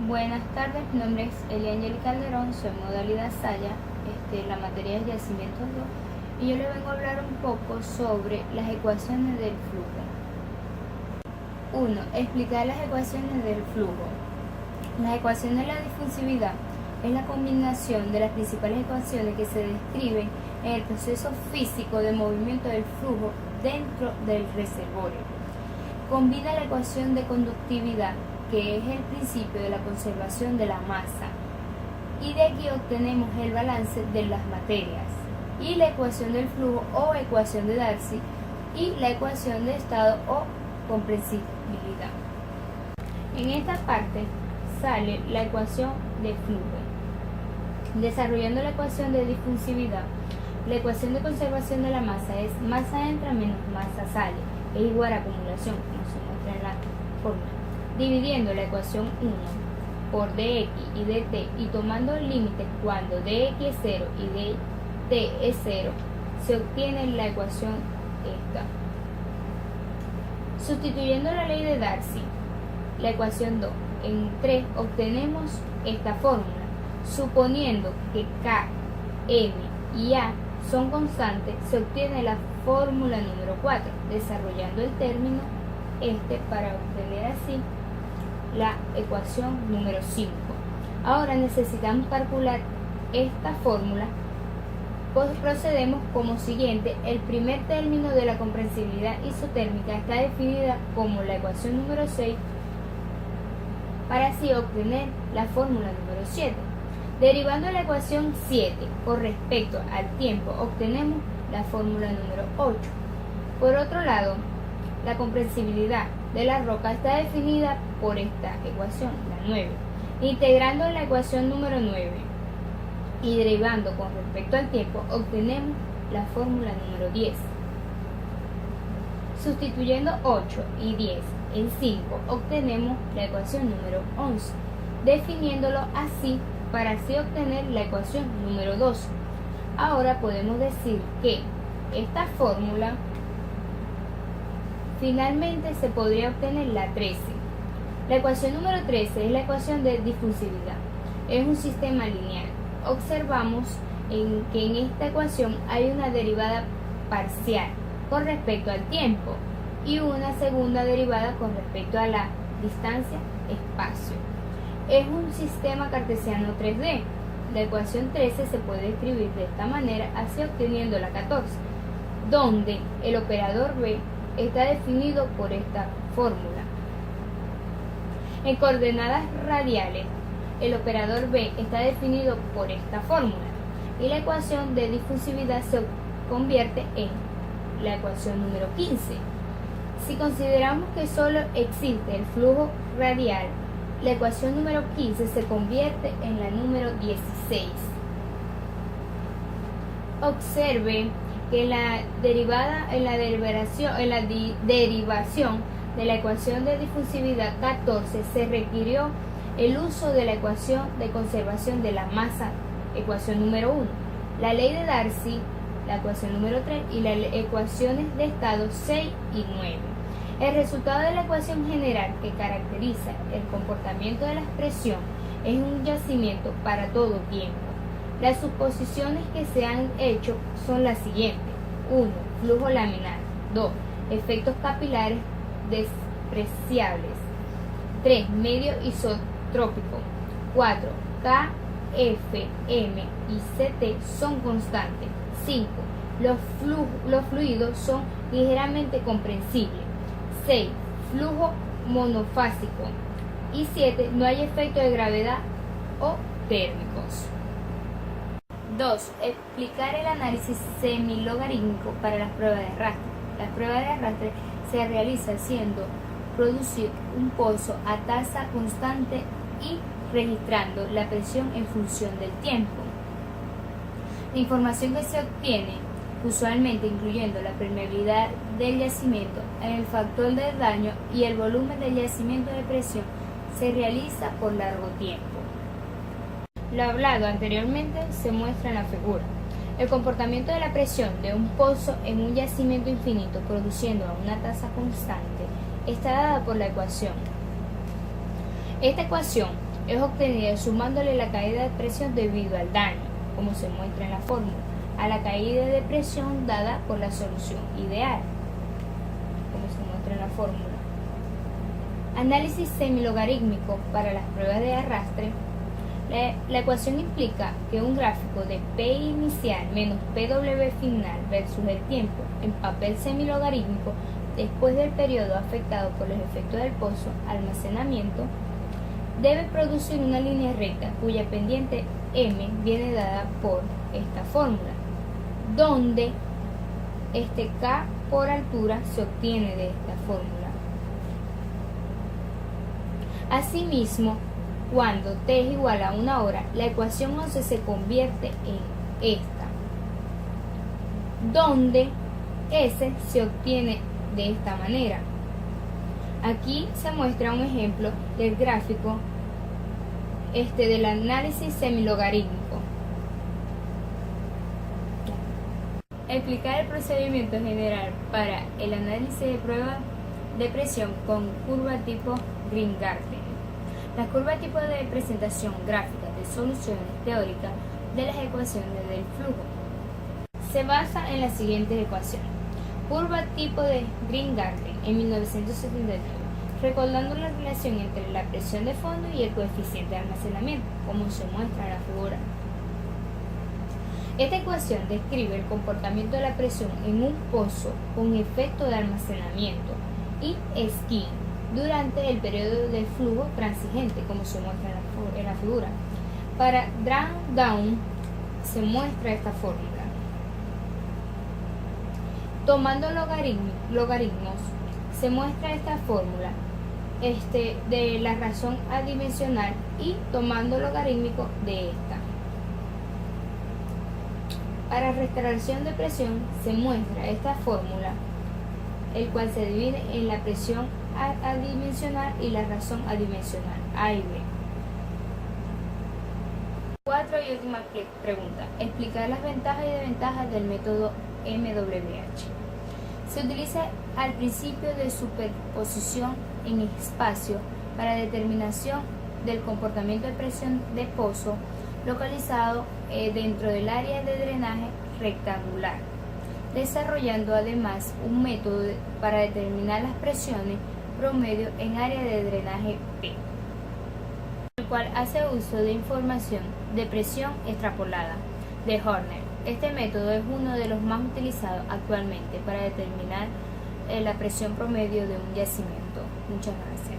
Buenas tardes, mi nombre es Eliangeli Calderón, soy modalidad Saya, la materia es Yacimientos 2 y yo le vengo a hablar un poco sobre las ecuaciones del flujo. 1. Explicar las ecuaciones del flujo. Las ecuaciones de la difusividad es la combinación de las principales ecuaciones que se describen en el proceso físico de movimiento del flujo dentro del reservorio. Combina la ecuación de conductividad, que es el principio de la conservación de la masa, y de aquí obtenemos el balance de las materias, y la ecuación del flujo o ecuación de Darcy, y la ecuación de estado o compresibilidad. En esta parte sale la ecuación de flujo. Desarrollando la ecuación de difusividad, la ecuación de conservación de la masa es masa entra menos masa sale, es igual a acumulación, como se muestra en la fórmula. Dividiendo la ecuación 1 por dx y dt y tomando límites cuando dx es 0 y dt es 0, se obtiene la ecuación esta. Sustituyendo la ley de Darcy, la ecuación 2, en 3 obtenemos esta fórmula. Suponiendo que K, M y A son constantes, se obtiene la fórmula número 4, desarrollando el término para obtener así la ecuación número 5. Ahora necesitamos calcular esta fórmula. Procedemos como siguiente. El primer término de la comprensibilidad isotérmica está definida como la ecuación número 6 para así obtener la fórmula número 7. Derivando la ecuación 7 con respecto al tiempo, obtenemos la fórmula número 8. Por otro lado, la comprensibilidad de la roca está definida por esta ecuación, la 9. Integrando la ecuación número 9 y derivando con respecto al tiempo, obtenemos la fórmula número 10. Sustituyendo 8 y 10 en 5, obtenemos la ecuación número 11, definiéndolo así para así obtener la ecuación número 12. Ahora podemos decir que esta fórmula finalmente se podría obtener la 13. La ecuación número 13 es la ecuación de difusividad. Es un sistema lineal. Observamos que en esta ecuación hay una derivada parcial con respecto al tiempo y una segunda derivada con respecto a la distancia, espacio. Es un sistema cartesiano 3D. La ecuación 13 se puede escribir de esta manera, así obteniendo la 14, donde el operador B está definido por esta fórmula. En coordenadas radiales, el operador B está definido por esta fórmula y la ecuación de difusividad se convierte en la ecuación número 15. Si consideramos que solo existe el flujo radial, la ecuación número 15 se convierte en la número 16. Observe que en la derivación de la ecuación de difusividad 14 se requirió el uso de la ecuación de conservación de la masa, ecuación número 1, la ley de Darcy, la ecuación número 3 y las ecuaciones de estado 6 y 9. El resultado de la ecuación general que caracteriza el comportamiento de la expresión es un yacimiento para todo tiempo. Las suposiciones que se han hecho son las siguientes. 1. Flujo laminar. 2. Efectos capilares despreciables. 3. Medio isotrópico. 4. K, F, M y CT son constantes. 5. Los fluidos son ligeramente comprensibles. 6. Flujo monofásico. Y 7. No hay efecto de gravedad o térmicos. 2. Explicar el análisis semilogarítmico para las pruebas de arrastre. Las pruebas de arrastre se realizan haciendo producir un pozo a tasa constante y registrando la presión en función del tiempo. La información que se obtiene, usualmente incluyendo la permeabilidad del yacimiento, el factor de daño y el volumen del yacimiento de presión, se realiza por largo tiempo. Lo hablado anteriormente se muestra en la figura. El comportamiento de la presión de un pozo en un yacimiento infinito produciendo a una tasa constante está dada por la ecuación. Esta ecuación es obtenida sumándole la caída de presión debido al daño, como se muestra en la fórmula, a la caída de presión dada por la solución ideal, como se muestra en la fórmula. Análisis semilogarítmico para las pruebas de arrastre. La ecuación implica que un gráfico de P inicial menos PW final versus el tiempo en papel semilogarítmico después del periodo afectado por los efectos del pozo almacenamiento debe producir una línea recta cuya pendiente m viene dada por esta fórmula, donde k por altura se obtiene de esta fórmula. Asimismo, cuando t es igual a 1 hora, la ecuación 11 se convierte en esta, donde s se obtiene de esta manera. Aquí se muestra un ejemplo del gráfico del análisis semilogarítmico. Explicar el procedimiento general para el análisis de pruebas de presión con curva tipo Green-Garten. La curva tipo de presentación gráfica de soluciones teóricas de las ecuaciones del flujo se basa en las siguientes ecuaciones. Curva tipo de Green-Garten en 1979, recordando la relación entre la presión de fondo y el coeficiente de almacenamiento, como se muestra en la figura. Esta ecuación describe el comportamiento de la presión en un pozo con efecto de almacenamiento y esquí durante el periodo de flujo transigente, como se muestra en la figura. Para down se muestra esta fórmula. Tomando logaritmos, se muestra esta fórmula de la razón adimensional y tomando logarítmico de esta. Para restauración de presión se muestra esta fórmula, el cual se divide en la presión adimensional y la razón adimensional, A y B. 4 y última pregunta. Explicar las ventajas y desventajas del método MWH. Se utiliza al principio de superposición en espacio para determinación del comportamiento de presión de pozo localizado dentro del área de drenaje rectangular, desarrollando además un método para determinar las presiones promedio en área de drenaje P, el cual hace uso de información de presión extrapolada de Horner. Este método es uno de los más utilizados actualmente para determinar la presión promedio de un yacimiento. Muchas gracias.